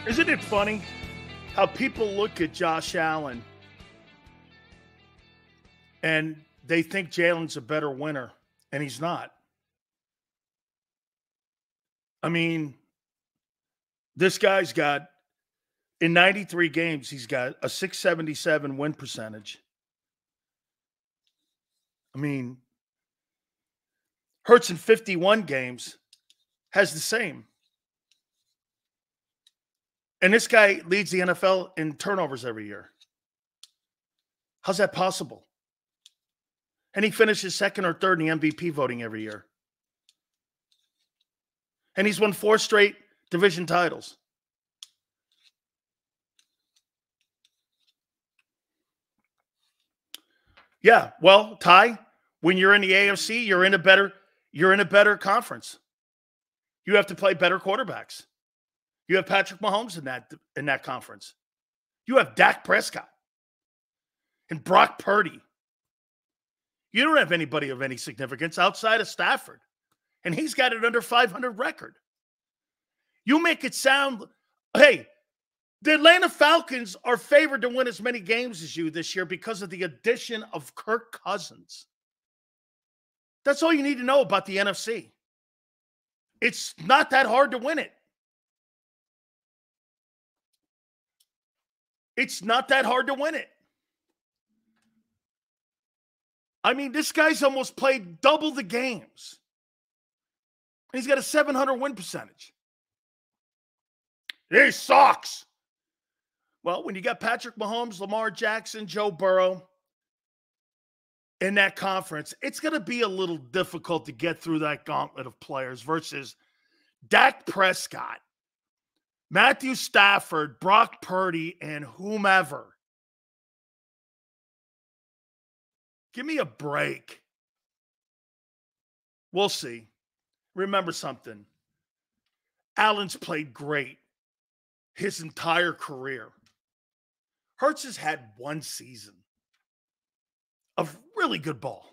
Isn't it funny how people look at Josh Allen and they think Jalen's a better winner, and he's not? I mean, this guy's got, in 93 games, he's got a 677 win percentage. I mean, Hurts in 51 games has the same. And this guy leads the NFL in turnovers every year. How's that possible? And he finishes second or third in the MVP voting every year. And he's won 4 straight division titles. Yeah, well, Ty, when you're in the AFC, you're in a better conference. You have to play better quarterbacks. You have Patrick Mahomes in that conference. You have Dak Prescott and Brock Purdy. You don't have anybody of any significance outside of Stafford. And he's got it under 500 record. You make it sound, hey, the Atlanta Falcons are favored to win as many games as you this year because of the addition of Kirk Cousins. That's all you need to know about the NFC. It's not that hard to win it. It's not that hard to win it. I mean, this guy's almost played double the games. And he's got a 700 win percentage. He sucks. Well, when you got Patrick Mahomes, Lamar Jackson, Joe Burrow in that conference, it's going to be a little difficult to get through that gauntlet of players versus Dak Prescott, Matthew Stafford, Brock Purdy, and whomever. Give me a break. We'll see. Remember something. Allen's played great his entire career. Hurts has had one season of really good ball.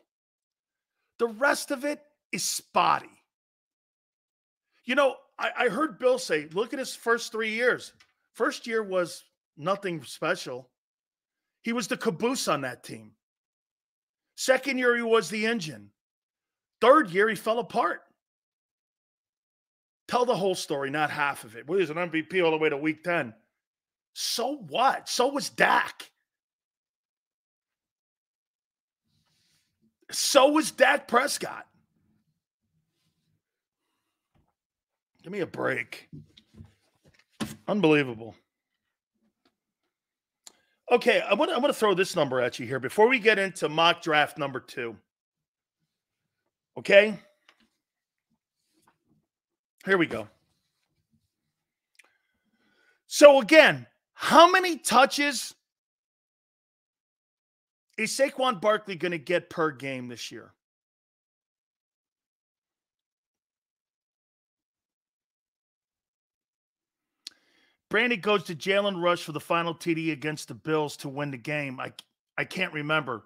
The rest of it is spotty. You know, I heard Bill say, look at his first 3 years. First year was nothing special. He was the caboose on that team. Second year, he was the engine. Third year, he fell apart. Tell the whole story, not half of it. Well, he was an MVP all the way to week 10. So what? So was Dak. So was Dak Prescott. Give me a break. Unbelievable. Okay, I'm gonna throw this number at you here before we get into mock draft number 2. Okay? Here we go. So again, how many touches is Saquon Barkley going to get per game this year? Brandy goes to Jalen Rush for the final TD against the Bills to win the game. I can't remember.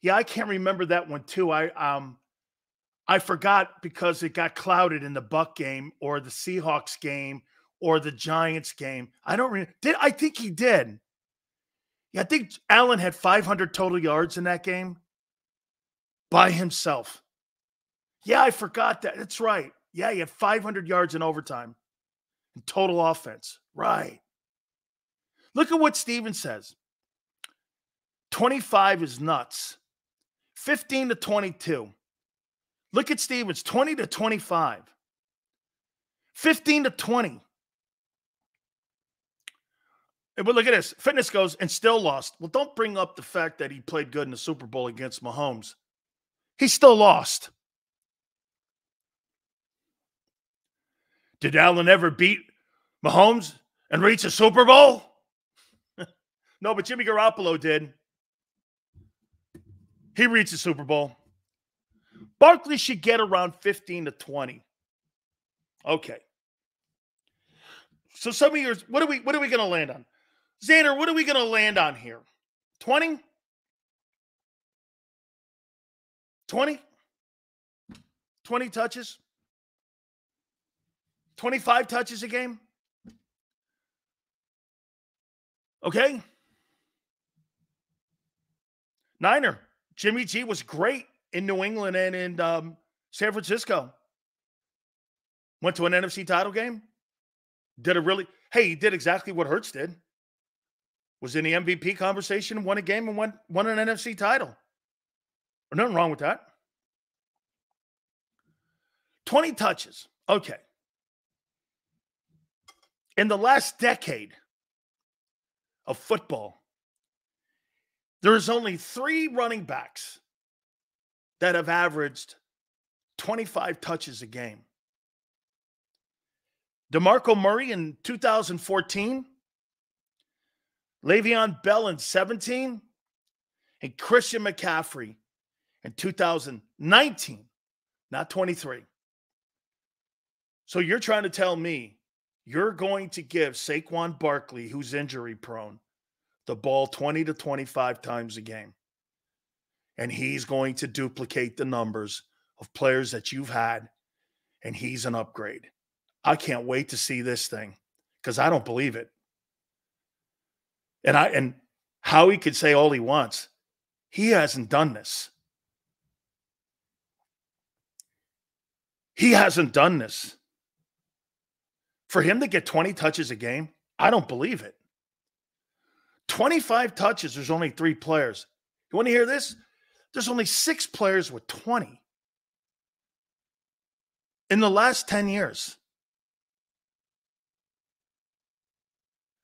Yeah, I can't remember that one too. I forgot because it got clouded in the Buck game or the Seahawks game or the Giants game. I don't remember. I think he did. Yeah, I think Allen had 500 total yards in that game by himself. Yeah, I forgot that. That's right. Yeah, he had 500 yards in overtime in total offense. Right. Look at what Steven says. 25 is nuts. 15 to 22. Look at Stevens, 20 to 25. 15 to 20. But look at this. Fitness goes and still lost. Well, don't bring up the fact that he played good in the Super Bowl against Mahomes. He still lost. Did Allen ever beat Mahomes and reach a Super Bowl? No, but Jimmy Garoppolo did. He reached the Super Bowl. Barkley should get around 15 to 20. Okay. So some of yours, what are we going to land on? Xander, what are we going to land on here? 20? 20? 20 touches? 25 touches a game? Okay? Niner. Jimmy G was great in New England and in San Francisco. Went to an NFC title game. He did exactly what Hurts did. Was in the MVP conversation, won a game, and won an NFC title. There's nothing wrong with that. 20 touches. Okay. In the last decade of football, there's only 3 running backs that have averaged 25 touches a game. DeMarco Murray in 2014, Le'Veon Bell in 17, and Christian McCaffrey in 2019, not 23. So you're trying to tell me you're going to give Saquon Barkley, who's injury prone, the ball 20 to 25 times a game, and he's going to duplicate the numbers of players that you've had, and he's an upgrade. I can't wait to see this thing because I don't believe it. And Howie could say all he wants. He hasn't done this. He hasn't done this. For him to get 20 touches a game, I don't believe it. 25 touches, there's only 3 players. You want to hear this? There's only 6 players with 20 in the last 10 years.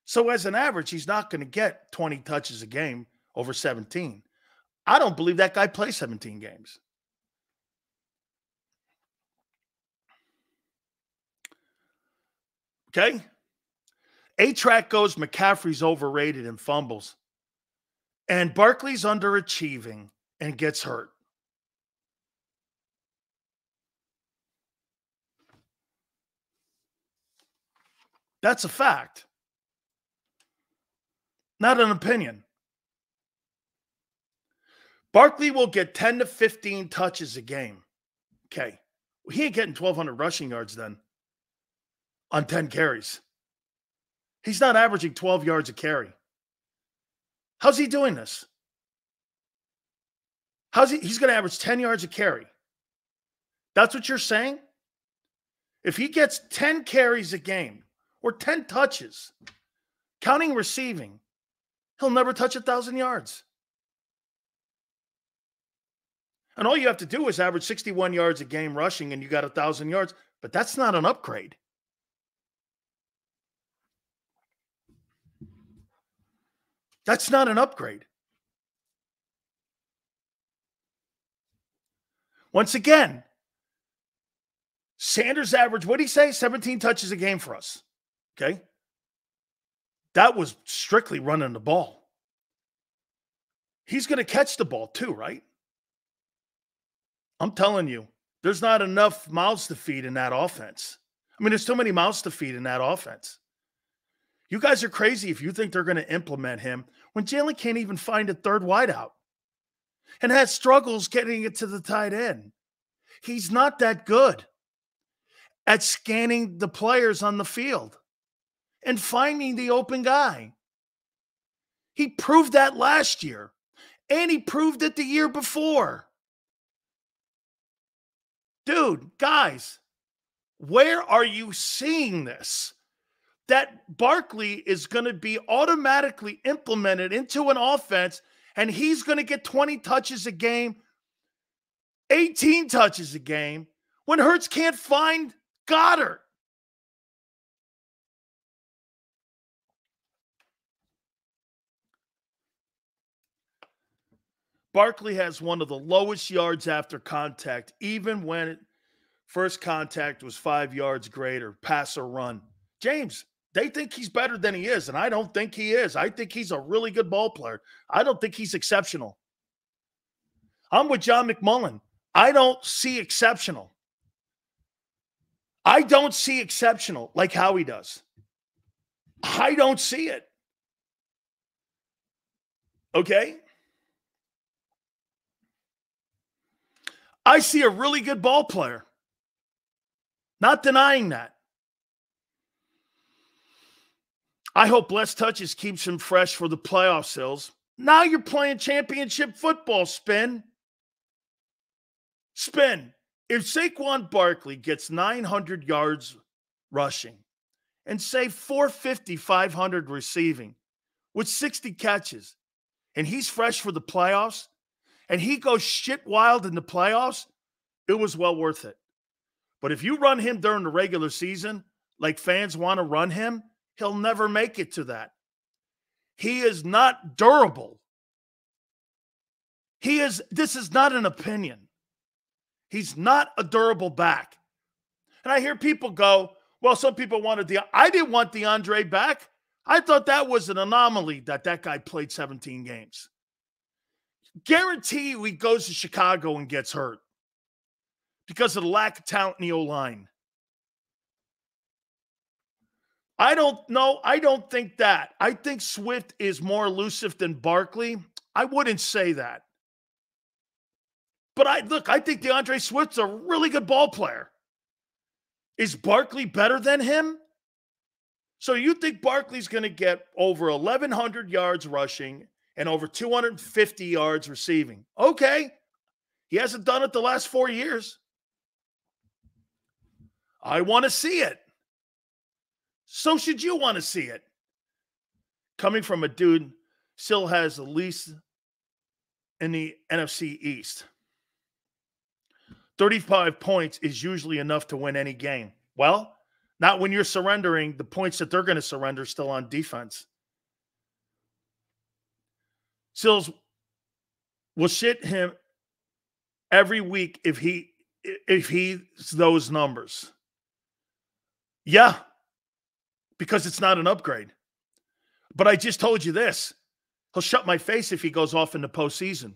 So as an average, he's not going to get 20 touches a game over 17. I don't believe that guy plays 17 games. Okay? A-Track goes, McCaffrey's overrated in fumbles. And Barkley's underachieving and gets hurt. That's a fact. Not an opinion. Barkley will get 10 to 15 touches a game. Okay. He ain't getting 1,200 rushing yards then on 10 carries. He's not averaging 12 yards a carry. How's he doing this? He's going to average 10 yards a carry. That's what you're saying? If he gets 10 carries a game or 10 touches, counting receiving, he'll never touch 1,000 yards. And all you have to do is average 61 yards a game rushing and you got 1,000 yards, but that's not an upgrade. That's not an upgrade. Once again, Sanders averaged, what did he say? 17 touches a game for us. Okay. That was strictly running the ball. He's going to catch the ball too, right? I'm telling you, there's not enough mouths to feed in that offense. I mean, there's too many mouths to feed in that offense. You guys are crazy if you think they're going to implement him when Jalen can't even find a third wideout and has struggles getting it to the tight end. He's not that good at scanning the players on the field and finding the open guy. He proved that last year, and he proved it the year before. Dude, guys, where are you seeing this? That Barkley is going to be automatically implemented into an offense, and he's going to get 20 touches a game, 18 touches a game, when Hurts can't find Goddard. Barkley has one of the lowest yards after contact, even when first contact was 5 yards greater, pass or run. James, they think he's better than he is, and I don't think he is. I think he's a really good ball player. I don't think he's exceptional. I'm with John McMullen. I don't see exceptional. I don't see exceptional like Howie does. I don't see it. Okay? I see a really good ball player. Not denying that. I hope less touches keeps him fresh for the playoff Sills. Now you're playing championship football, Spin. Spin. If Saquon Barkley gets 900 yards rushing and say 450, 500 receiving with 60 catches, and he's fresh for the playoffs, and he goes shit wild in the playoffs, it was well worth it. But if you run him during the regular season, like fans want to run him, he'll never make it to that. He is not durable. This is not an opinion. He's not a durable back. And I hear people go, well, some people wanted I didn't want DeAndre back. I thought that was an anomaly that guy played 17 games. Guarantee you he goes to Chicago and gets hurt because of the lack of talent in the O-line. I don't know. I don't think that. I think Swift is more elusive than Barkley. I wouldn't say that. But I think DeAndre Swift's a really good ball player. Is Barkley better than him? So you think Barkley's going to get over 1,100 yards rushing and over 250 yards receiving? Okay. He hasn't done it the last 4 years. I want to see it. So should you want to see it. Coming from a dude still has the least in the NFC East. 35 points is usually enough to win any game. Well, not when you're surrendering the points that they're going to surrender still on defense. Sills will shit him every week if he's those numbers. Yeah, because it's not an upgrade. But I just told you this. He'll shut my face if he goes off in the postseason.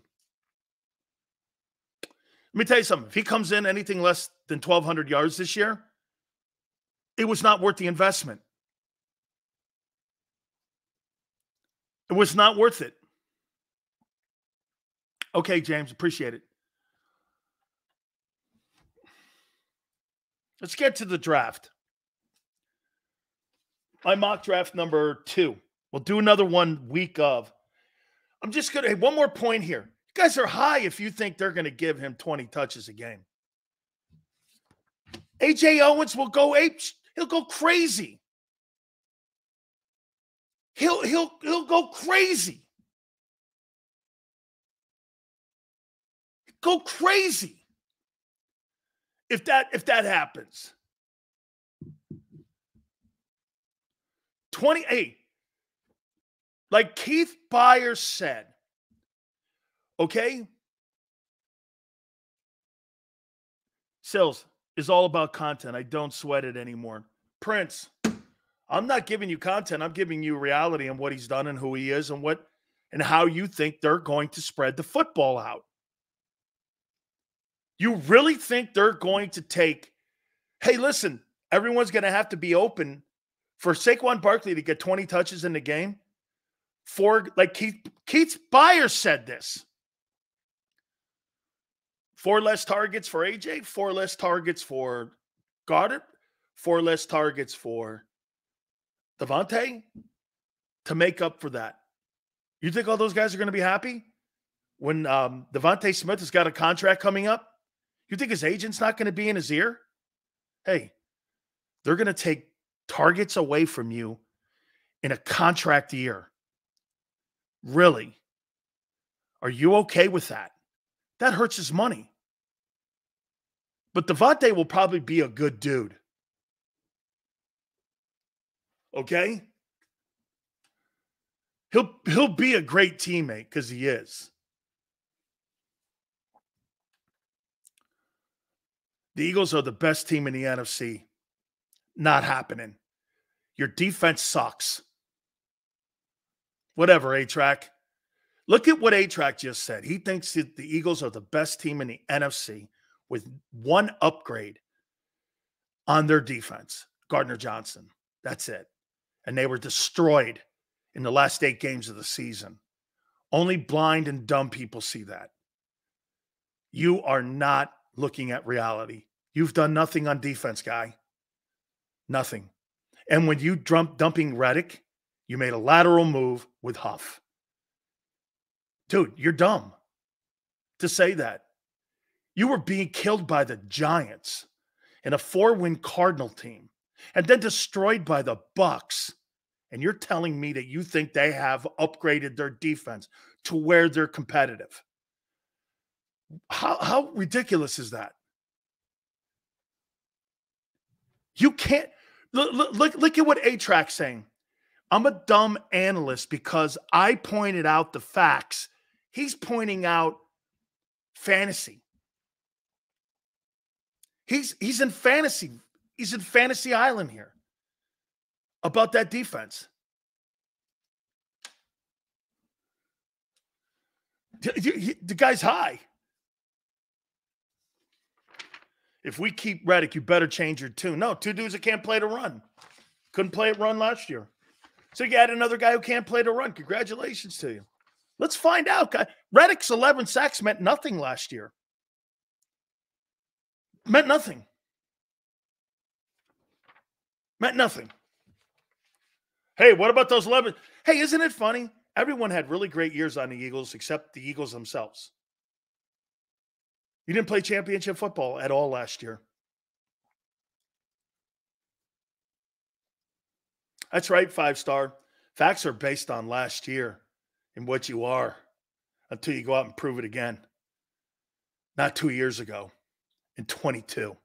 Let me tell you something. If he comes in anything less than 1,200 yards this year, it was not worth the investment. It was not worth it. Okay, James, appreciate it. Let's get to the draft. My mock draft number 2. We'll do another one week of. I'm just going to, one more point here. You guys are high if you think they're going to give him 20 touches a game. A.J. Owens will go he'll go crazy. He'll go crazy. Go crazy. If that happens. 28. Like Keith Byers said, okay? Sills is all about content. I don't sweat it anymore. Prince, I'm not giving you content. I'm giving you reality on what he's done and who he is and how you think they're going to spread the football out. You really think they're going to take, hey, listen, everyone's going to have to be open for Saquon Barkley to get 20 touches in the game? Like Keith Byers said this. 4 less targets for AJ, 4 less targets for Goddard, 4 less targets for Devontae to make up for that. You think all those guys are going to be happy when Devontae Smith has got a contract coming up? You think his agent's not going to be in his ear? Hey, they're going to take targets away from you in a contract year. Really? Are you okay with that? That hurts his money. But Devontae will probably be a good dude. Okay? He'll be a great teammate because he is. The Eagles are the best team in the NFC. Not happening. Your defense sucks. Whatever, A-Track. Look at what A-Track just said. He thinks that the Eagles are the best team in the NFC with one upgrade on their defense. Gardner Johnson. That's it. And they were destroyed in the last 8 games of the season. Only blind and dumb people see that. You are not looking at reality. You've done nothing on defense, guy. Nothing. And when you dumping Reddick You made a lateral move with Huff. Dude, you're dumb to say that. You were being killed by the Giants in a 4-win Cardinal team and then destroyed by the Bucks. And you're telling me that you think they have upgraded their defense to where they're competitive. How ridiculous is that? You can't look at what A-Track's saying. I'm a dumb analyst because I pointed out the facts. He's pointing out fantasy. He's in fantasy. He's in fantasy island here about that defense. The guy's high. If we keep Reddick, you better change your tune. No, 2 dudes that can't play to run. Couldn't play it run last year. So you add another guy who can't play to run. Congratulations to you. Let's find out. Reddick's 11 sacks meant nothing last year. Meant nothing. Meant nothing. Hey, what about those 11? Hey, isn't it funny? Everyone had really great years on the Eagles except the Eagles themselves. You didn't play championship football at all last year. That's right, 5-star. Facts are based on last year and what you are until you go out and prove it again. Not 2 years ago in 22.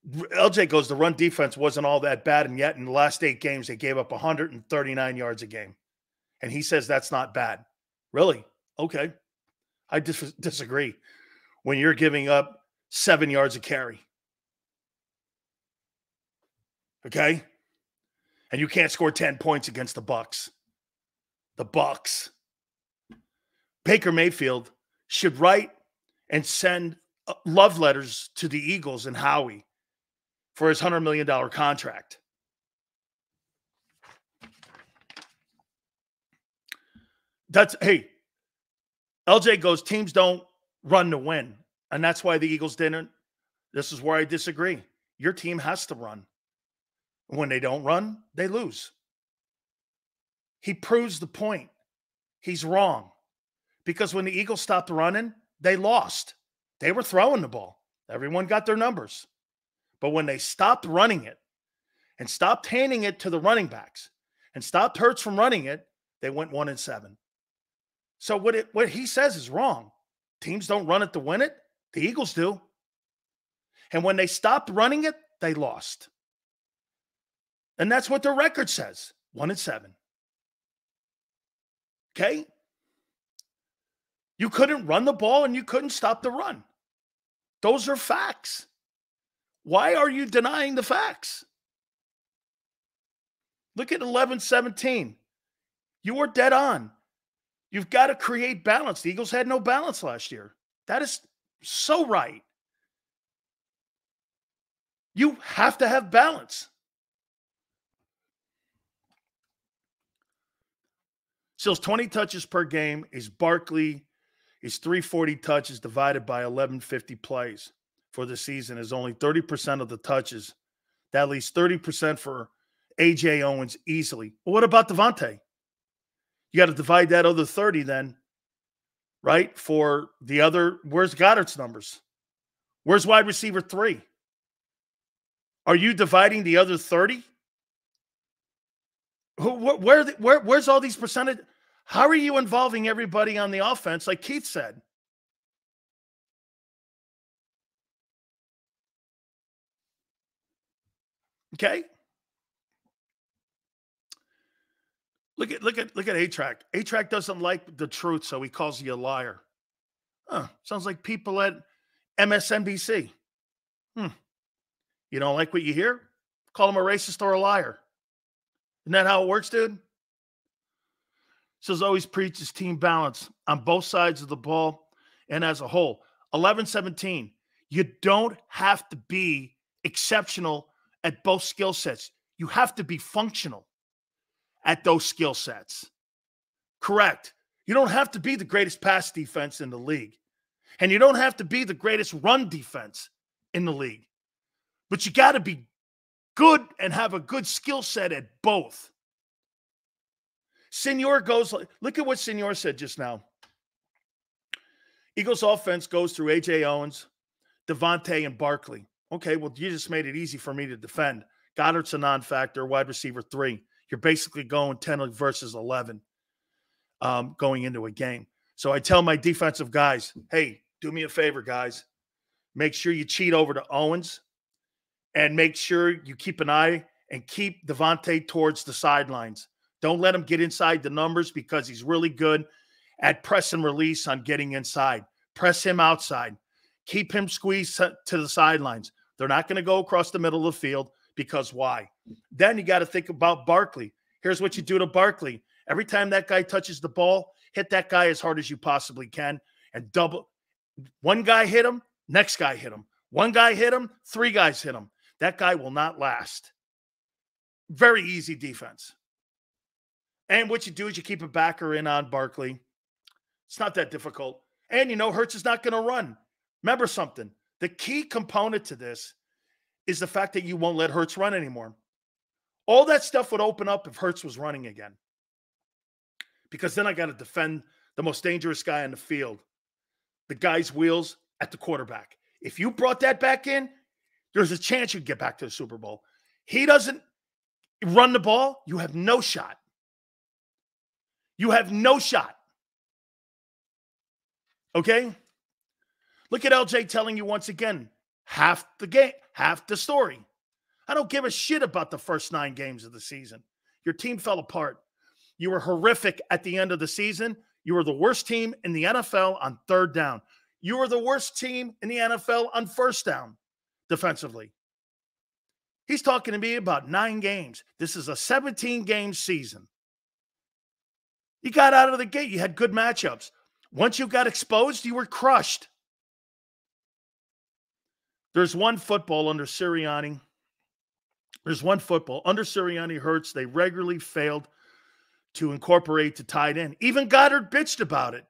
LJ goes, the run defense wasn't all that bad, and yet in the last 8 games, they gave up 139 yards a game. And he says that's not bad. Really? Okay. I disagree. When you're giving up 7 yards a carry. Okay? And you can't score 10 points against the Bucks. The Bucks. Baker Mayfield should write and send love letters to the Eagles and Howie for his $100 million contract. Hey, LJ goes, teams don't run to win. And that's why the Eagles didn't. This is where I disagree. Your team has to run. When they don't run, they lose. He proves the point. He's wrong. Because when the Eagles stopped running, they lost. They were throwing the ball. Everyone got their numbers. But when they stopped running it and stopped handing it to the running backs and stopped Hurts from running it, they went 1-7. So what he says is wrong. Teams don't run it to win it. The Eagles do. And when they stopped running it, they lost. And that's what their record says, 1-7. Okay? You couldn't run the ball and you couldn't stop the run. Those are facts. Why are you denying the facts? Look at 11-17. You were dead on. You've got to create balance. The Eagles had no balance last year. That is so right. You have to have balance. Stills 20 touches per game. Is Barkley, his 340 touches divided by 1150 plays for the season is only 30% of the touches. That leaves 30% for A.J. Owens easily. Well, what about Devontae? You got to divide that other 30 then, right? For the other, where's Goddard's numbers? Where's wide receiver 3? Are you dividing the other 30? Where's all these percentage? How are you involving everybody on the offense like Keith said? Okay? Look at A-Track. A-Track doesn't like the truth, so he calls you a liar. Sounds like people at MSNBC. You don't like what you hear? Call him a racist or a liar. Isn't that how it works, dude? Says always preaches team balance on both sides of the ball and as a whole. 11-17. You don't have to be exceptional at both skill sets. You have to be functional at those skill sets. Correct. You don't have to be the greatest pass defense in the league. And you don't have to be the greatest run defense in the league. But you got to be good and have a good skill set at both. Senor goes, look at what Senor said just now. Eagles offense goes through A.J. Owens, Devontae, and Barkley. Okay, well, you just made it easy for me to defend. Goddard's a non-factor, wide receiver 3. You're basically going 10 versus 11 going into a game. So I tell my defensive guys, hey, do me a favor, guys. Make sure you cheat over to Owens and make sure you keep an eye and keep Devontae towards the sidelines. Don't let him get inside the numbers because he's really good at press and release on getting inside. Press him outside. Keep him squeezed to the sidelines. They're not going to go across the middle of the field because why? Then you got to think about Barkley. Here's what you do to Barkley. Every time that guy touches the ball, hit that guy as hard as you possibly can and double. One guy hit him, next guy hit him. One guy hit him, 3 guys hit him. That guy will not last. Very easy defense. And what you do is you keep a backer in on Barkley. It's not that difficult. And, you know, Hurts is not going to run. Remember something. The key component to this is the fact that you won't let Hurts run anymore. All that stuff would open up if Hurts was running again. Because then I got to defend the most dangerous guy on the field. The guy's wheels at the quarterback. If you brought that back in, there's a chance you'd get back to the Super Bowl. He doesn't run the ball, you have no shot. You have no shot. Okay? Look at LJ telling you once again, half the game, half the story. I don't give a shit about the first 9 games of the season. Your team fell apart. You were horrific at the end of the season. You were the worst team in the NFL on 3rd down. You were the worst team in the NFL on 1st down defensively. He's talking to me about 9 games. This is a 17-game season. You got out of the gate. You had good matchups. Once you got exposed, you were crushed. There's one football under Sirianni. There's one football. Under Sirianni Hurts, they regularly failed to incorporate the tight end. Even Goddard bitched about it.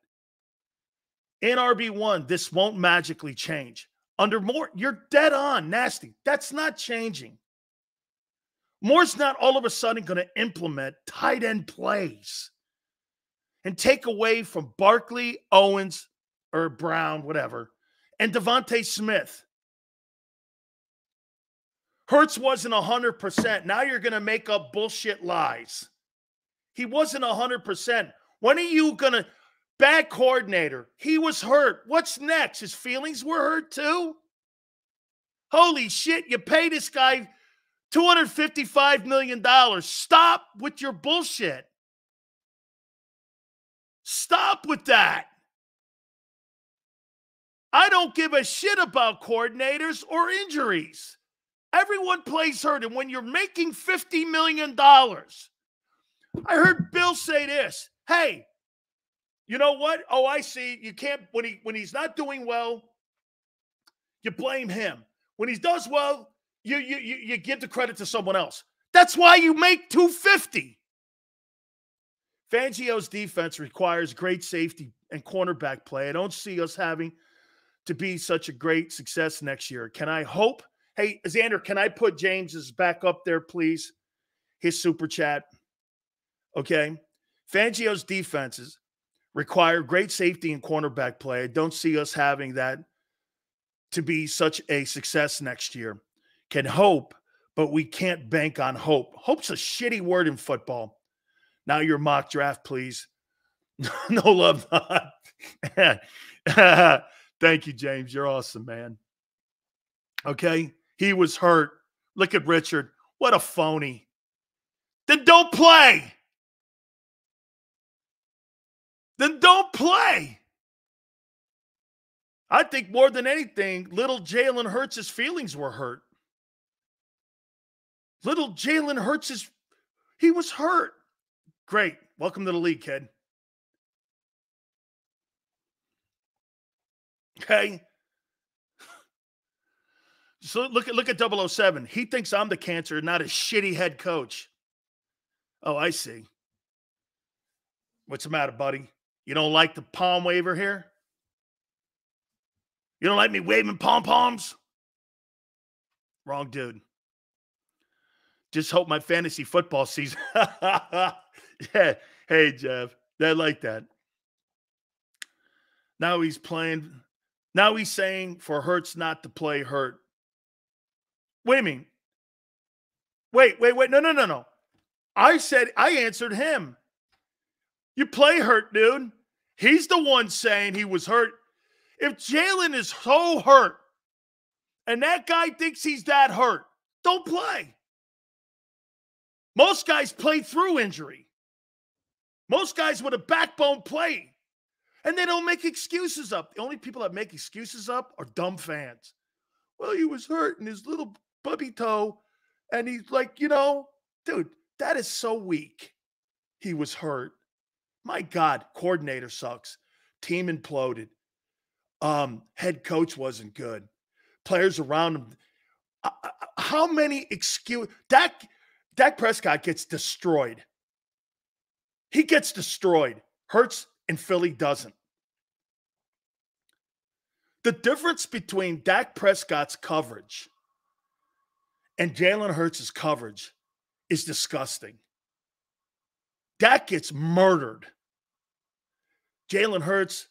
In RB1, this won't magically change. Under Moore, you're dead on, nasty. That's not changing. Moore's not all of a sudden going to implement tight end plays and take away from Barkley, Owens, or Brown, whatever, and Devontae Smith. Hurts wasn't 100%. Now you're going to make up bullshit lies. He wasn't 100%. When are you going to... Bad coordinator. He was hurt. What's next? His feelings were hurt too? Holy shit, you pay this guy $255 million. Stop with your bullshit. Stop with that. I don't give a shit about coordinators or injuries. Everyone plays hurt. And when you're making $50 million, I heard Bill say this. Hey, you know what? Oh, I see. You can't, when he's not doing well, you blame him. When he does well, you give the credit to someone else. That's why you make $250. Fangio's defense requires great safety and cornerback play. I don't see us having to be such a great success next year. Can I hope? Hey, Xander, can I put James's back up there, please? His super chat. Okay. Fangio's defenses require great safety and cornerback play. I don't see us having that to be such a success next year. Can hope, but we can't bank on hope. Hope's a shitty word in football. Now your mock draft, please. No love. Thank you, James. You're awesome, man. Okay. He was hurt. Look at Richard. What a phony. Then don't play. Then don't play. I think more than anything, little Jalen Hurts' feelings were hurt. Little Jalen Hurts' he was hurt. Great. Welcome to the league, kid. Okay. So look at 007. He thinks I'm the cancer, not a shitty head coach. Oh, I see. What's the matter, buddy? You don't like the palm waver here? You don't like me waving pom-poms? Wrong dude. Just hope my fantasy football season Yeah. Hey, Jeff. I like that. Now he's playing. Now he's saying for Hurts not to play hurt. Wait a minute. Wait. No. I answered him. You play hurt, dude. He's the one saying he was hurt. If Jalen is so hurt and that guy thinks he's that hurt, don't play. Most guys play through injury. Most guys with a backbone play. And they don't make excuses up. The only people that make excuses up are dumb fans. Well, he was hurt in his little bubby toe. And he's like, dude, that is so weak. He was hurt. My God, coordinator sucks. Team imploded. Head coach wasn't good. Players around him. How many excuses? Dak Prescott gets destroyed. He gets destroyed. Hurts and Philly doesn't. The difference between Dak Prescott's coverage and Jalen Hurts' coverage is disgusting. Dak gets murdered. Jalen Hurts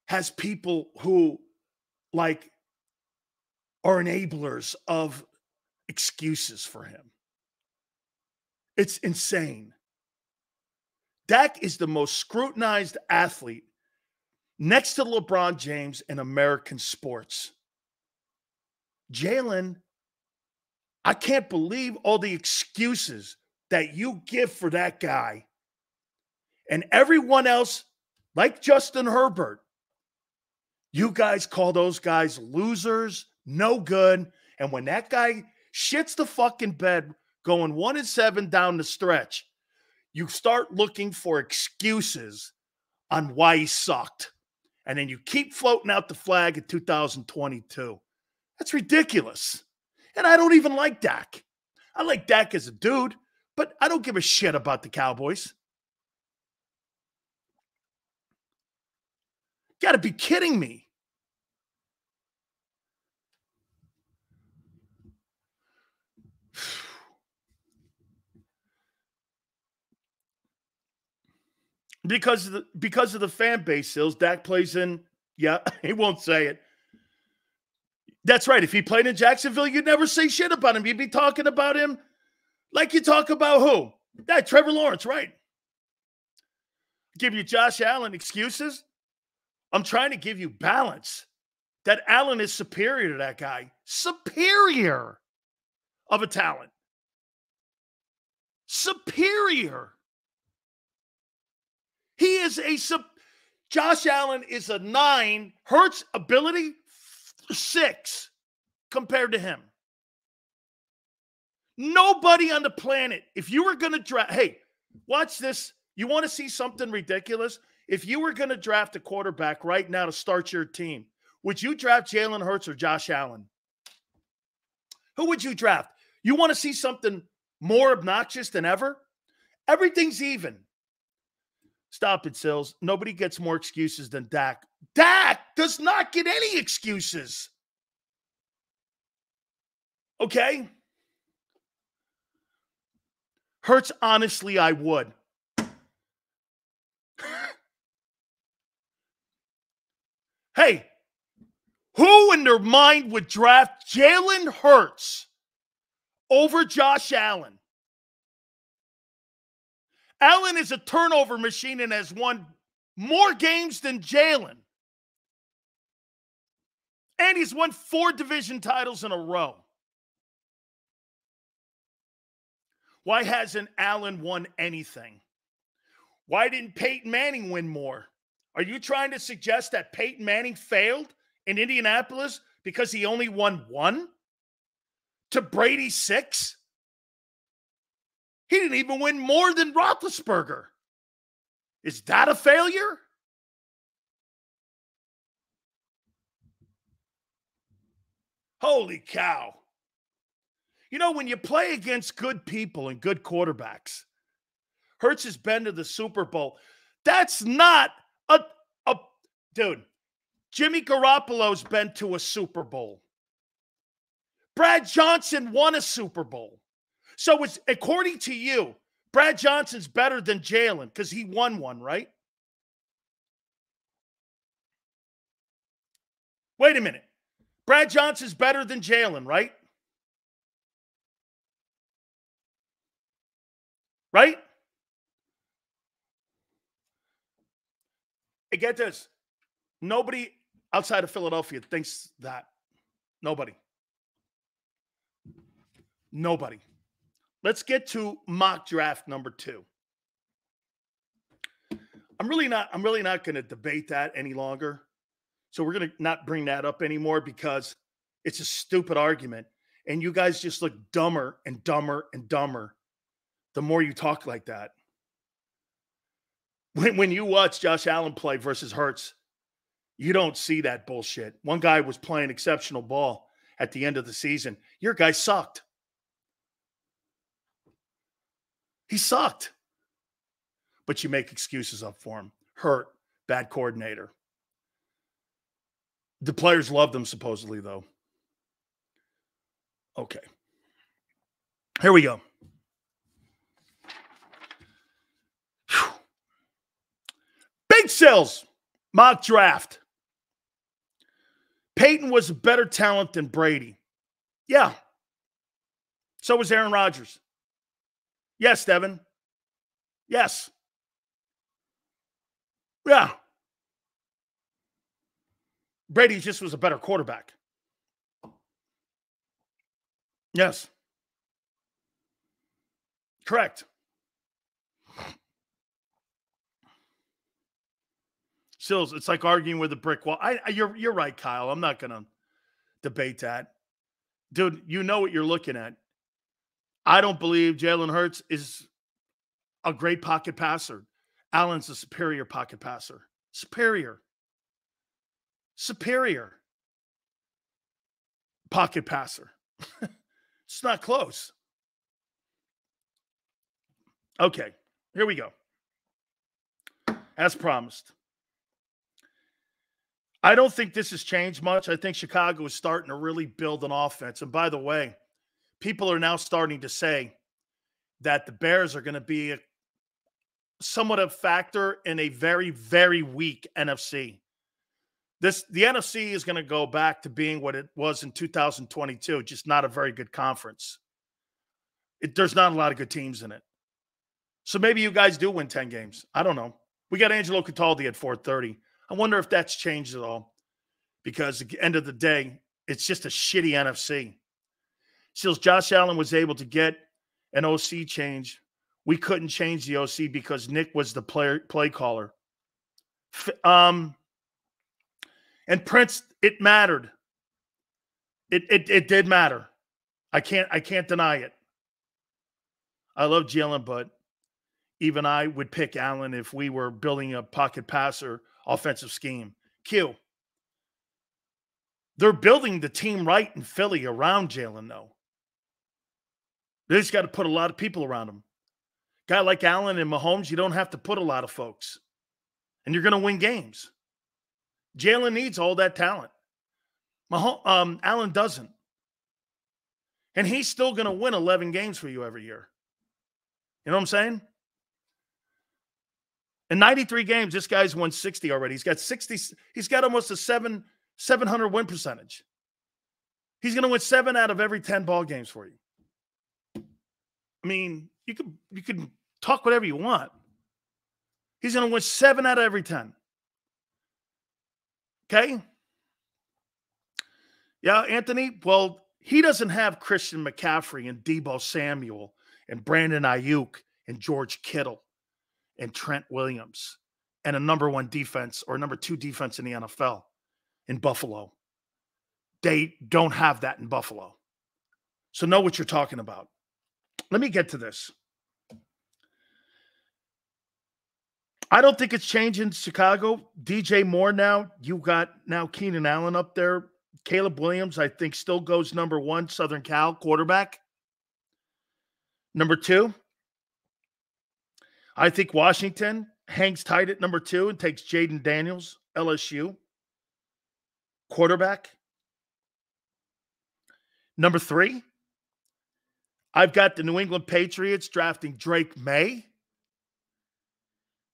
has people who, are enablers of excuses for him. It's insane. Dak is the most scrutinized athlete next to LeBron James in American sports. Jalen, I can't believe all the excuses that you give for that guy. And everyone else, like Justin Herbert, you guys call those guys losers, no good. And when that guy shits the fucking bed going 1-7 down the stretch, you start looking for excuses on why he sucked. And then you keep floating out the flag in 2022. That's ridiculous. And I don't even like Dak. I like Dak as a dude, but I don't give a shit about the Cowboys. Got to be kidding me. Because of the fan base, Sills, Dak plays in, he won't say it. That's right. If he played in Jacksonville, you'd never say shit about him. You'd be talking about him like you talk about who? That Trevor Lawrence, right? Give you Josh Allen excuses? I'm trying to give you balance. That Allen is superior to that guy. Superior of a talent. Superior. He is Josh Allen is a 9. Hurts ability, 6 compared to him. Nobody on the planet, if you were going to draft, hey, watch this. You want to see something ridiculous? If you were going to draft a quarterback right now to start your team, would you draft Jalen Hurts or Josh Allen? Who would you draft? You want to see something more obnoxious than ever? Everything's even. Stop it, Sills. Nobody gets more excuses than Dak. Dak does not get any excuses. Okay? Hurts, honestly, I would. Hey, who in their mind would draft Jalen Hurts over Josh Allen? Allen is a turnover machine and has won more games than Jalen. And he's won 4 division titles in a row. Why hasn't Allen won anything? Why didn't Peyton Manning win more? Are you trying to suggest that Peyton Manning failed in Indianapolis because he only won 1? To Brady's 6? He didn't even win more than Roethlisberger. Is that a failure? Holy cow. You know, when you play against good people and good quarterbacks, Hurts has been to the Super Bowl. That's not a dude. Jimmy Garoppolo's been to a Super Bowl. Brad Johnson won a Super Bowl. So it's, according to you, Brad Johnson's better than Jalen because he won one, right? Wait a minute. Brad Johnson's better than Jalen, right? Right? Hey, get this. Nobody outside of Philadelphia thinks that. Nobody. Nobody. Let's get to mock draft number 2. I'm really not going to debate that any longer. So we're going to not bring that up anymore because it's a stupid argument. And you guys just look dumber and dumber and dumber the more you talk like that. When you watch Josh Allen play versus Hurts, you don't see that bullshit. One guy was playing exceptional ball at the end of the season. Your guy sucked. He sucked. But you make excuses up for him. Hurt, bad coordinator. The players loved him, supposedly, though. Okay. Here we go. Whew. Big Sales mock draft. Peyton was a better talent than Brady. Yeah. So was Aaron Rodgers. Yes, Devin. Yes. Yeah. Brady just was a better quarterback. Yes. Correct. Sills, it's like arguing with a brick wall. You're right, Kyle. I'm not going to debate that. Dude, you know what you're looking at. I don't believe Jalen Hurts is a great pocket passer. Allen's a superior pocket passer. Superior pocket passer. It's not close. Okay, here we go. As promised. I don't think this has changed much. I think Chicago is starting to really build an offense. And by the way, people are now starting to say that the Bears are going to be somewhat a factor in a very, very weak NFC. The NFC is going to go back to being what it was in 2022, just not a very good conference. There's not a lot of good teams in it. So maybe you guys do win 10 games. I don't know. We got Angelo Cataldi at 430. I wonder if that's changed at all. Because at the end of the day, it's just a shitty NFC. Since Josh Allen was able to get an OC change, we couldn't change the OC because Nick was the play caller. And Prince, it mattered. It did matter. I can't deny it. I love Jalen, but even I would pick Allen if we were building a pocket passer offensive scheme. Q. They're building the team right in Philly around Jalen, though. They just got to put a lot of people around him. Guy like Allen and Mahomes, you don't have to put a lot of folks. And you're going to win games. Jalen needs all that talent. Allen doesn't. And he's still going to win 11 games for you every year. You know what I'm saying? In 93 games, this guy's won 60 already. He's got 60. He's got almost a 700 win percentage. He's going to win 7 out of every 10 ball games for you. I mean, you could talk whatever you want. He's going to win 7 out of every 10. Okay? Yeah, Anthony, well, he doesn't have Christian McCaffrey and Deebo Samuel and Brandon Ayuk and George Kittle and Trent Williams and a number 1 defense or number 2 defense in the NFL in Buffalo. They don't have that in Buffalo. So know what you're talking about. Let me get to this. I don't think it's changing Chicago. DJ Moore now. You got now Keenan Allen up there. Caleb Williams, I think, still goes number 1, Southern Cal quarterback. Number 2, I think Washington hangs tight at number 2 and takes Jaden Daniels, LSU, quarterback. Number 3, I've got the New England Patriots drafting Drake May.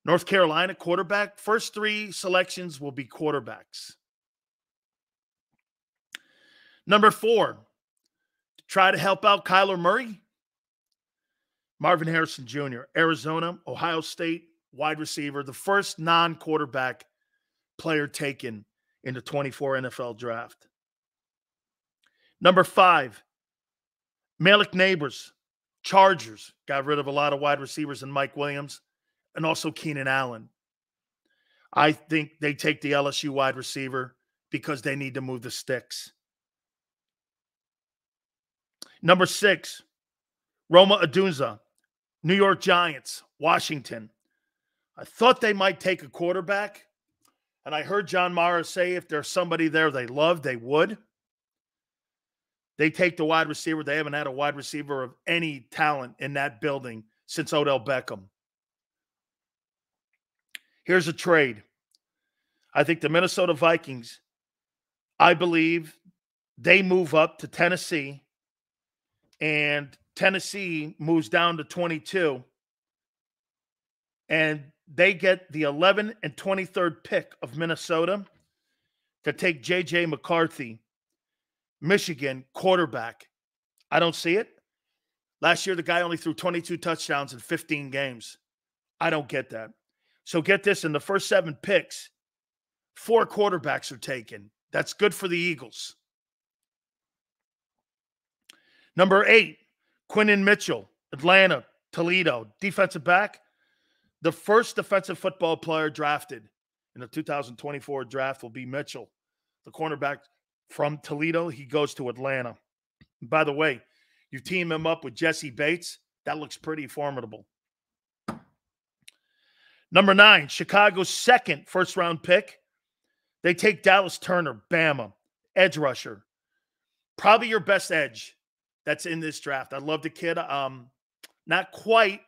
North Carolina quarterback. First 3 selections will be quarterbacks. Number 4, try to help out Kyler Murray. Marvin Harrison Jr., Arizona, Ohio State, wide receiver, the first non-quarterback player taken in the 24 NFL draft. Number 5, Malik Neighbors, Chargers, got rid of a lot of wide receivers in Mike Williams and also Keenan Allen. I think they take the LSU wide receiver because they need to move the sticks. Number 6, Roma Odunze, New York Giants, Washington. I thought they might take a quarterback, and I heard John Mara say if there's somebody there they love, they would. They take the wide receiver. They haven't had a wide receiver of any talent in that building since Odell Beckham. Here's a trade. I think the Minnesota Vikings, I believe they move up to Tennessee, and Tennessee moves down to 22, and they get the 11th and 23rd pick of Minnesota to take J.J. McCarthy, Michigan quarterback. I don't see it. Last year, the guy only threw 22 touchdowns in 15 games. I don't get that. So get this, in the first 7 picks, 4 quarterbacks are taken. That's good for the Eagles. Number 8, Quinton Mitchell, Atlanta, Toledo, defensive back. The first defensive football player drafted in the 2024 draft will be Mitchell, the cornerback from Toledo. He goes to Atlanta. By the way, you team him up with Jesse Bates. That looks pretty formidable. Number 9, Chicago's 2nd first-round pick. They take Dallas Turner, Bama, edge rusher. Probably your best edge that's in this draft. I love the kid. Not quite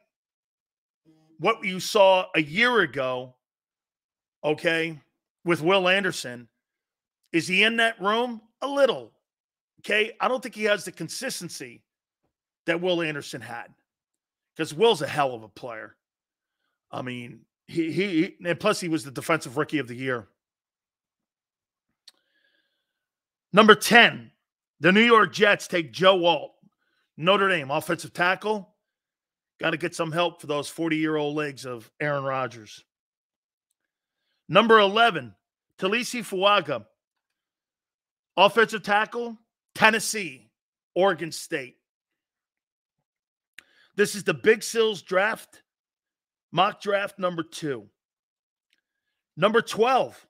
what you saw a year ago, okay, with Will Anderson. Is he in that room? A little, okay? I don't think he has the consistency that Will Anderson had, because Will's a hell of a player. I mean, and plus he was the defensive rookie of the year. Number 10, the New York Jets take Joe Alt, Notre Dame, offensive tackle. Got to get some help for those 40-year-old legs of Aaron Rodgers. Number 11, Talisi Fuaga, offensive tackle, Tennessee, Oregon State. This is the Big Sills draft, mock draft number 2. Number 12,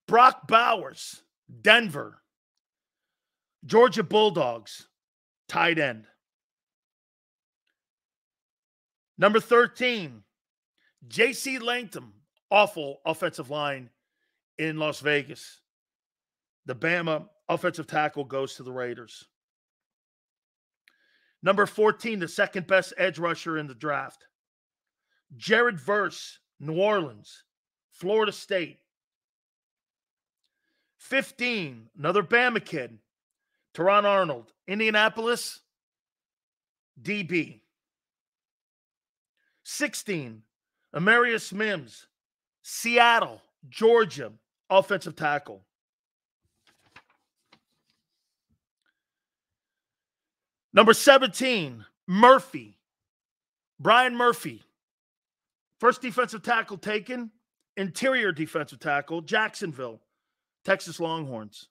Brock Bowers, Denver, Georgia Bulldogs, tight end. Number 13, J.C. Langton, awful offensive line in Las Vegas. The Bama offensive tackle goes to the Raiders. Number 14, the second best edge rusher in the draft, Jared Verse, New Orleans, Florida State. 15, another Bama kid, Teron Arnold, Indianapolis, DB. 16, Amarius Mims, Seattle, Georgia, offensive tackle. Number 17, Murphy, Brian Murphy, first defensive tackle taken, interior defensive tackle, Jacksonville, Texas Longhorns.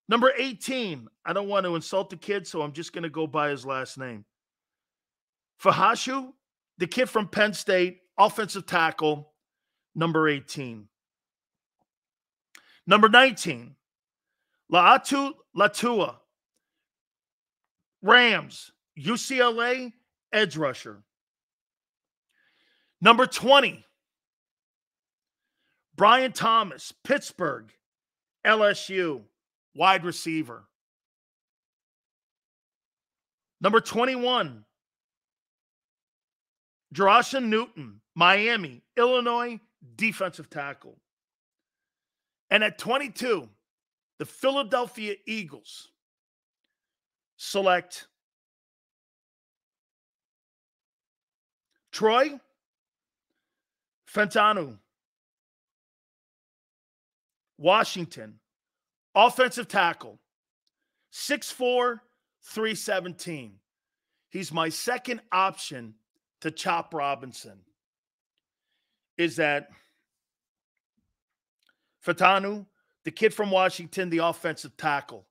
Number 18, I don't want to insult the kid, so I'm just going to go by his last name. Fahashu, the kid from Penn State, offensive tackle, number 18. Number 19, La'atu Latua, Rams, UCLA, edge rusher. Number 20, Brian Thomas, Pittsburgh, LSU, wide receiver. Number 21, Jeroshan Newton, Miami, Illinois, defensive tackle. And at 22, the Philadelphia Eagles, select Troy Fentanu, Washington, offensive tackle, 6'4", 317. He's my second option to Chop Robinson. Is that Fentanu, the kid from Washington, the offensive tackle,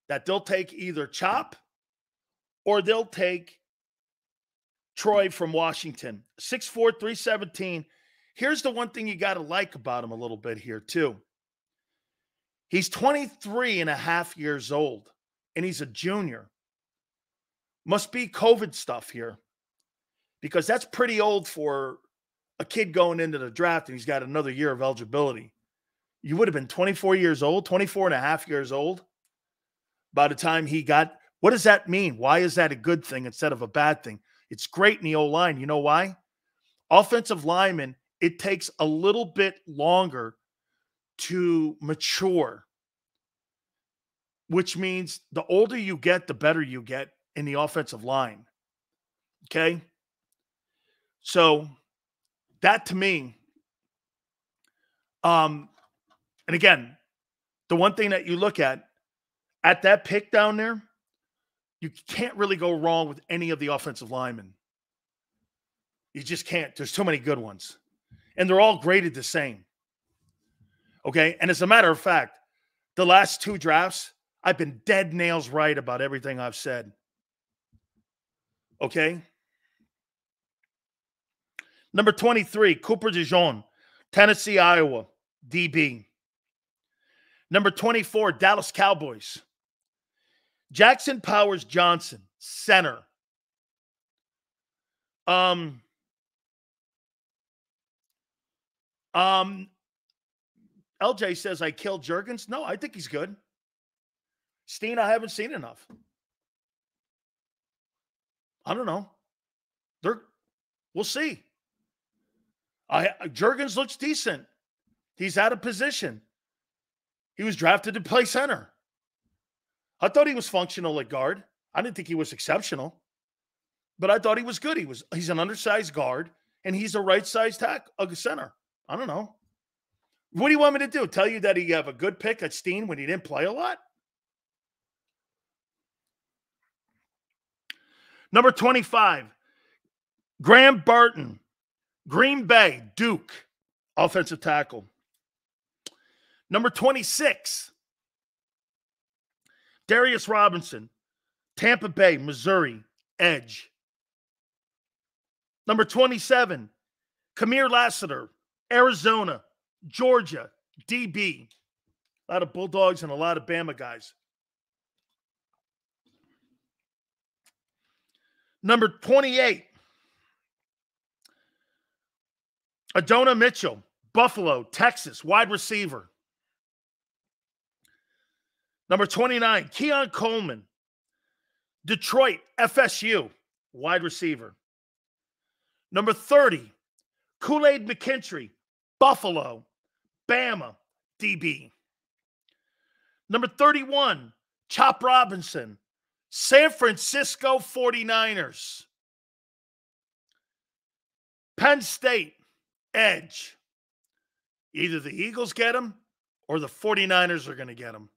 that they'll take either Chop or they'll take Troy from Washington. 6'4", 317. Here's the one thing you got to like about him a little bit here, too. He's 23 and a half years old, and he's a junior. Must be COVID stuff here, because that's pretty old for a kid going into the draft, and he's got another year of eligibility. You would have been 24 years old, 24 and a half years old by the time he got. What does that mean? Why is that a good thing instead of a bad thing? It's great in the O-line. You know why? Offensive linemen, it takes a little bit longer to mature, which means the older you get, the better you get in the offensive line. Okay? So that to me, and again, the one thing that you look at that pick down there, you can't really go wrong with any of the offensive linemen. You just can't. There's too many good ones. And they're all graded the same. Okay? And as a matter of fact, the last two drafts, I've been dead nails right about everything I've said. Okay? Number 23, Cooper DeJean, Tennessee, Iowa, DB. Number 24, Dallas Cowboys, Jackson Powers Johnson, center. LJ says I killed Jurgens. No, I think he's good. Steen, I haven't seen enough. I don't know. We'll see. Jurgens looks decent. He's out of position. He was drafted to play center. I thought he was functional at guard. I didn't think he was exceptional, but I thought he was good. He's an undersized guard, and he's a right-sized center. I don't know. What do you want me to do? Tell you that he have a good pick at Steen when he didn't play a lot? Number 25, Graham Barton, Green Bay, Duke, offensive tackle. Number 26, Darius Robinson, Tampa Bay, Missouri, edge. Number 27, Kamir Lassiter, Arizona, Georgia, DB. A lot of Bulldogs and a lot of Bama guys. Number 28, Adonai Mitchell, Buffalo, Texas, wide receiver. Number 29, Keon Coleman, Detroit, FSU, wide receiver. Number 30, Kool-Aid McKinstry, Buffalo, Bama, DB. Number 31, Chop Robinson, San Francisco 49ers. Penn State, edge. Either the Eagles get him or the 49ers are going to get him.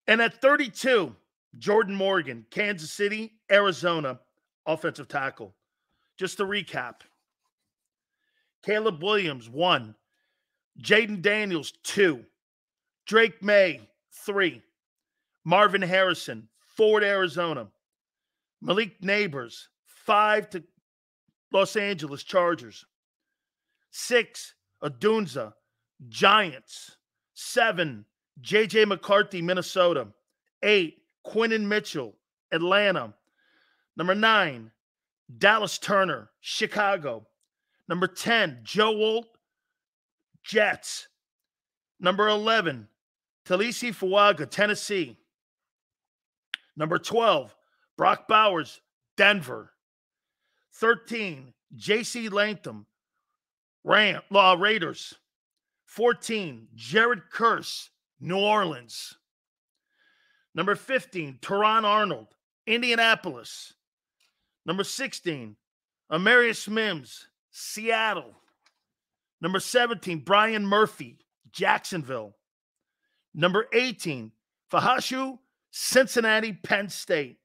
And at 32, Jordan Morgan, Kansas City, Arizona, offensive tackle. Just to recap. Caleb Williams, 1. Jaden Daniels, 2. Drake May, 3. Marvin Harrison, Ford, Arizona. Malik Neighbors, 5 to Los Angeles Chargers. 6, Adunza, Giants. 7, J.J. McCarthy, Minnesota. 8, Quinnen Mitchell, Atlanta. Number 9, Dallas Turner, Chicago. Number 10, Joe Wolt, Jets. Number 11, Talisi Fuaga, Tennessee. Number 12, Brock Bowers, Denver. 13, J.C. Latham, Raiders. 14, Jared Curse, New Orleans. Number 15, Teron Arnold, Indianapolis. Number 16, Amarius Mims, Seattle. Number 17, Brian Murphy, Jacksonville. Number 18, Fahashu, Cincinnati, Penn State.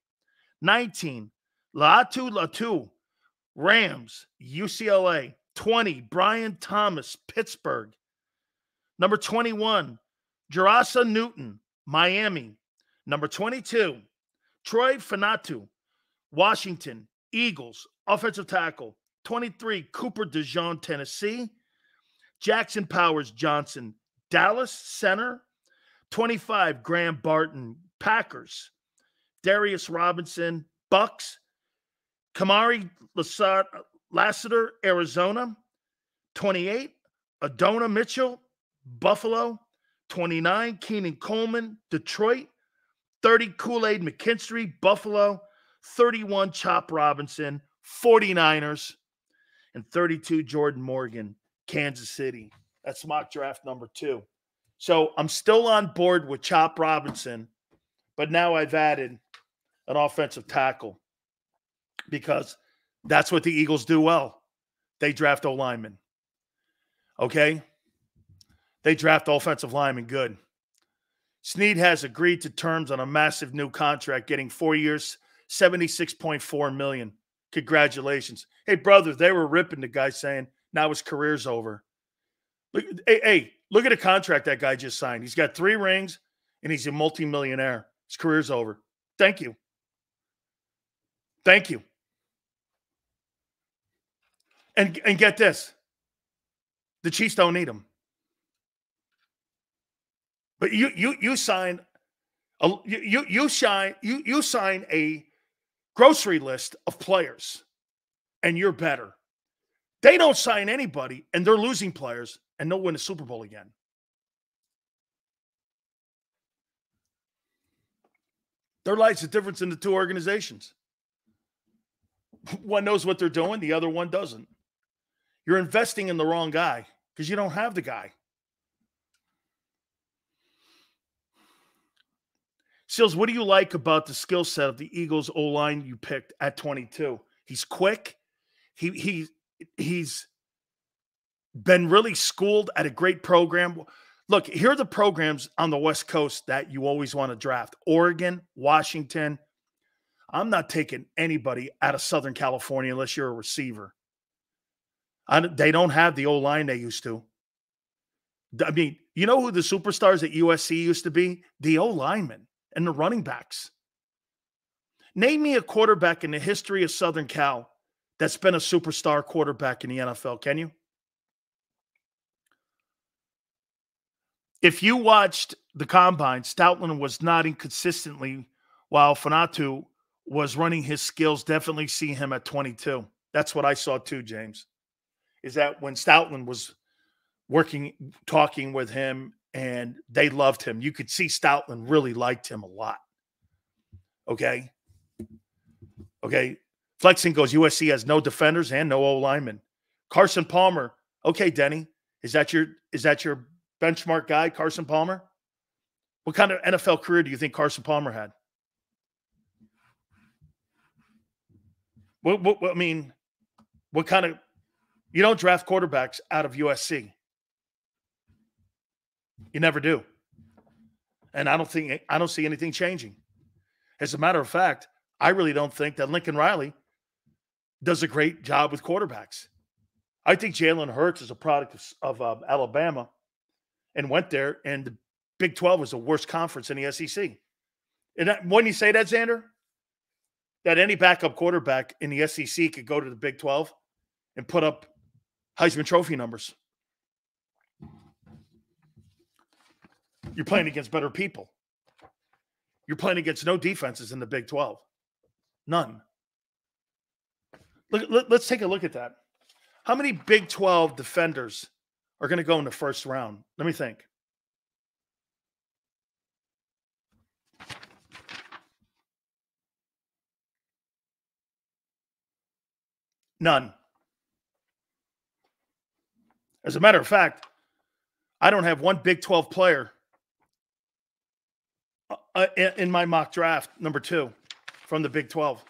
19, Latu, Rams, UCLA. 20, Brian Thomas, Pittsburgh. Number 21, Jarasa Newton, Miami. Number 22, Troy Fanatu, Washington, Eagles, offensive tackle. 23, Cooper DeJean, Tennessee. Jackson Powers Johnson, Dallas, center. 25, Graham Barton, Packers. Darius Robinson, Bucks. Kamari Lassiter, Arizona. 28, Adona Mitchell, Buffalo. 29, Keenan Coleman, Detroit. 30, Kool-Aid McKinstry, Buffalo. 31, Chop Robinson, 49ers. And 32, Jordan Morgan, Kansas City. That's mock draft number 2. So I'm still on board with Chop Robinson, but now I've added an offensive tackle because that's what the Eagles do well. They draft O-linemen. Okay? They draft offensive linemen good. Snead has agreed to terms on a massive new contract, getting 4 years, $76.4 million. Congratulations. Hey, brother, they were ripping the guy saying, now his career's over. Look, hey, look at the contract that guy just signed. He's got 3 rings, and he's a multimillionaire. His career's over. Thank you. Thank you. And get this. The Chiefs don't need him. But you sign a grocery list of players, and you're better. They don't sign anybody, and they're losing players, and they'll win a Super Bowl again. There lies the difference in the two organizations. One knows what they're doing, the other one doesn't. You're investing in the wrong guy because you don't have the guy. Seals, what do you like about the skill set of the Eagles O-line you picked at 22? He's quick. He's been really schooled at a great program. Look, here are the programs on the West Coast that you always want to draft. Oregon, Washington. I'm not taking anybody out of Southern California unless you're a receiver. They don't have the O-line they used to. I mean, you know who the superstars at USC used to be? The O-linemen and the running backs. Name me a quarterback in the history of Southern Cal that's been a superstar quarterback in the NFL, can you? If you watched the combine, Stoutland was nodding consistently while Fanatu was running his skills. Definitely see him at 22. That's what I saw too, James, is that when Stoutland was talking with him, and they loved him. You could see Stoutland really liked him a lot. Okay? Okay. Flexing goes, USC has no defenders and no O-linemen. Carson Palmer. Okay, Denny. Is that your benchmark guy, Carson Palmer? What kind of NFL career do you think Carson Palmer had? I mean, what kind of – you don't draft quarterbacks out of USC. You never do. And I don't see anything changing. As a matter of fact, I really don't think that Lincoln Riley does a great job with quarterbacks. I think Jalen Hurts is a product of Alabama and went there, and the Big 12 was the worst conference in the SEC. And when you say that, Xander, that any backup quarterback in the SEC could go to the Big 12 and put up Heisman Trophy numbers. You're playing against better people. You're playing against no defenses in the Big 12. None. Let's take a look at that. How many Big 12 defenders are going to go in the first round? Let me think. None. As a matter of fact, I don't have one Big 12 player in my mock draft, number 2 from the Big 12.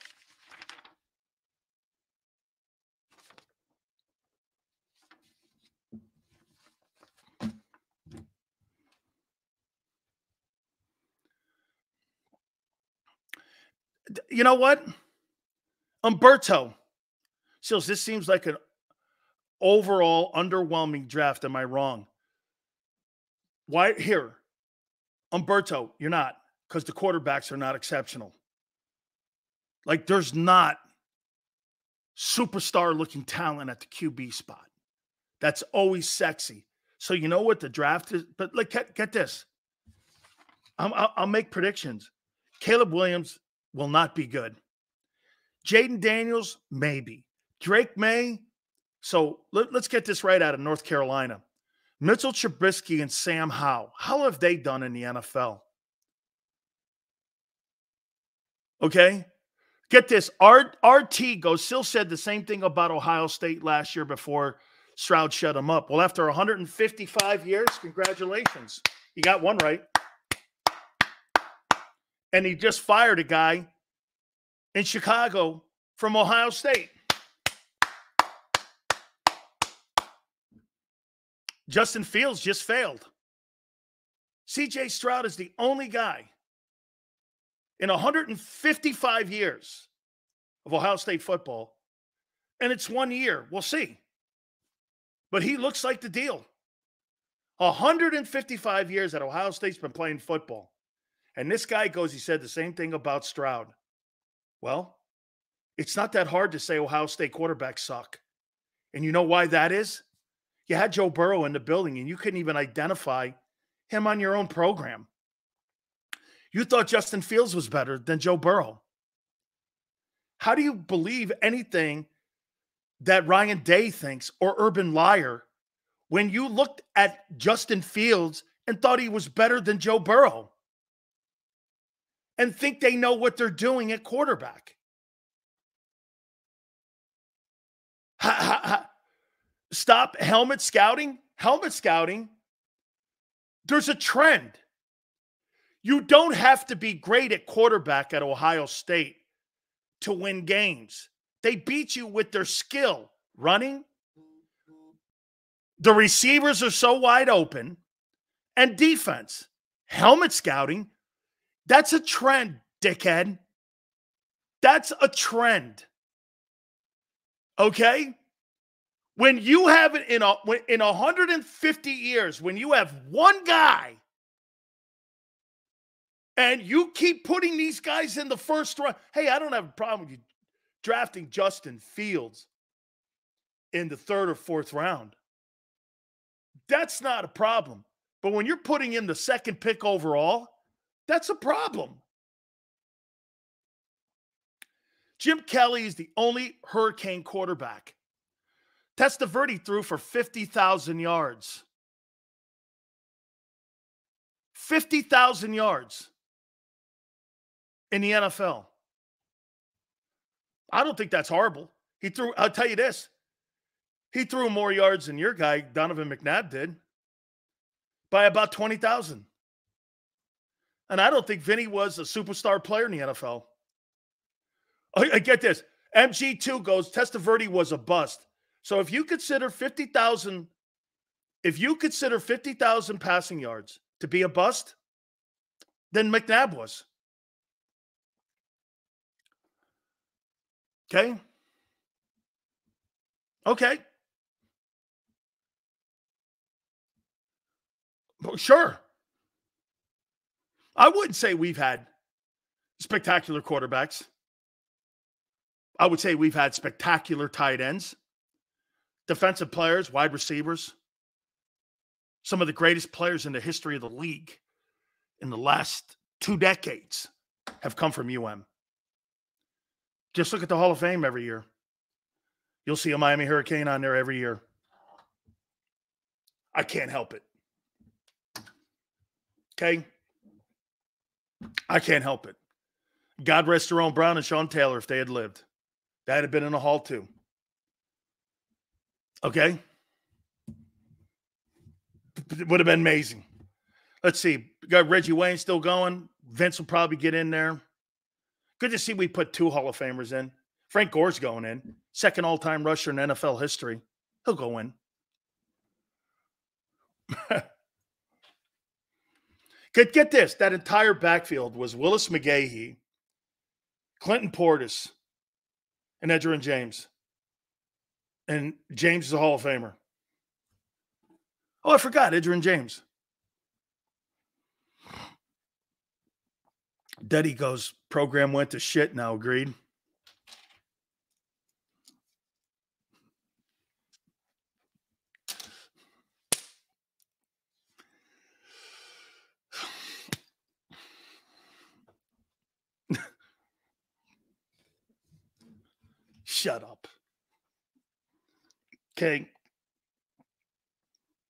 You know what? Umberto. Sills, this seems like an overall underwhelming draft. Am I wrong? Why? Here. Umberto, you're not, because the quarterbacks are not exceptional. Like, there's not superstar-looking talent at the QB spot. That's always sexy. So you know what the draft is? But like, get this. I'll make predictions. Caleb Williams will not be good. Jaden Daniels, maybe. Drake May. So let's get this right out of North Carolina. Mitchell Trubisky and Sam Howell. How have they done in the NFL? Okay? Get this. RT goes, Sil said the same thing about Ohio State last year before Stroud shut him up. Well, after 155 years, congratulations. You got one right. And he just fired a guy in Chicago from Ohio State. Justin Fields just failed. CJ Stroud is the only guy in 155 years of Ohio State football, and it's 1 year. We'll see. But he looks like the deal. 155 years that Ohio State's been playing football. And this guy goes, he said the same thing about Stroud. Well, it's not that hard to say Ohio State quarterbacks suck. And you know why that is? You had Joe Burrow in the building, and you couldn't even identify him on your own program. You thought Justin Fields was better than Joe Burrow. How do you believe anything that Ryan Day thinks or Urban Meyer when you looked at Justin Fields and thought he was better than Joe Burrow and think they know what they're doing at quarterback? Stop helmet scouting. Helmet scouting. There's a trend. You don't have to be great at quarterback at Ohio State to win games. They beat you with their skill. Running. The receivers are so wide open. And defense. Helmet scouting. That's a trend, dickhead. That's a trend. Okay? When you have it in 150 years, when you have one guy and you keep putting these guys in the first round, hey, I don't have a problem with you drafting Justin Fields in the 3rd or 4th round. That's not a problem. But when you're putting in the 2nd pick overall, that's a problem. Jim Kelly is the only Hurricane quarterback. Testaverde threw for 50,000 yards. 50,000 yards in the NFL. I don't think that's horrible. I'll tell you this. He threw more yards than your guy, Donovan McNabb, did by about 20,000. And I don't think Vinny was a superstar player in the NFL. I get this. MG2 goes, Testaverde was a bust. So if you consider 50,000 passing yards to be a bust, then McNabb was. Okay? Okay. Well, sure. I wouldn't say we've had spectacular quarterbacks. I would say we've had spectacular tight ends. Defensive players, wide receivers, some of the greatest players in the history of the league in the last 2 decades have come from UM. Just look at the Hall of Fame every year. You'll see a Miami Hurricane on there every year. I can't help it. Okay? I can't help it. God rest Jerome Brown and Sean Taylor if they had lived. That had been in the Hall too. Okay? It would have been amazing. Let's see. We got Reggie Wayne still going. Vince will probably get in there. Good to see we put 2 Hall of Famers in. Frank Gore's going in. Second all-time rusher in NFL history. He'll go in. Get this. That entire backfield was Willis McGahee, Clinton Portis, and Edgerrin James. And James is a Hall of Famer. Oh, I forgot Edgerrin James. Deddy goes, program went to shit now, agreed. Shut up. Okay.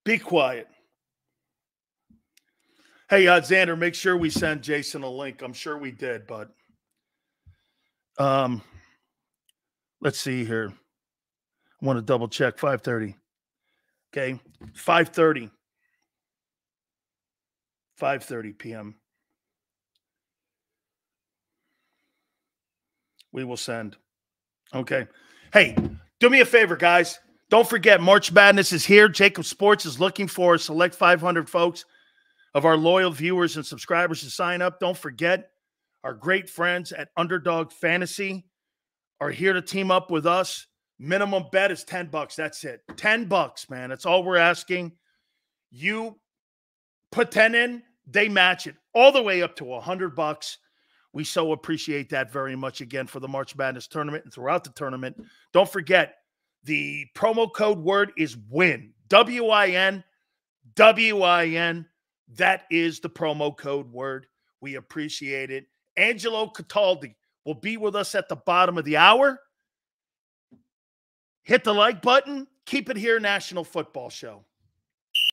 Be quiet. Hey, Xander, make sure we send Jason a link. I'm sure we did, but let's see here. I want to double check. 5:30. Okay. 5:30. 5:30 p.m. We will send. Okay. Hey, do me a favor, guys. Don't forget, March Madness is here. JAKIB Sports is looking for a select 500 folks of our loyal viewers and subscribers to sign up. Don't forget, our great friends at Underdog Fantasy are here to team up with us. Minimum bet is $10. That's it. $10, man. That's all we're asking. You put 10 in, they match it all the way up to $100. We so appreciate that very much again for the March Madness tournament and throughout the tournament. Don't forget, the promo code word is WIN. W-I-N. W-I-N. That is the promo code word. We appreciate it. Angelo Cataldi will be with us at the bottom of the hour. Hit the like button. Keep it here, National Football Show.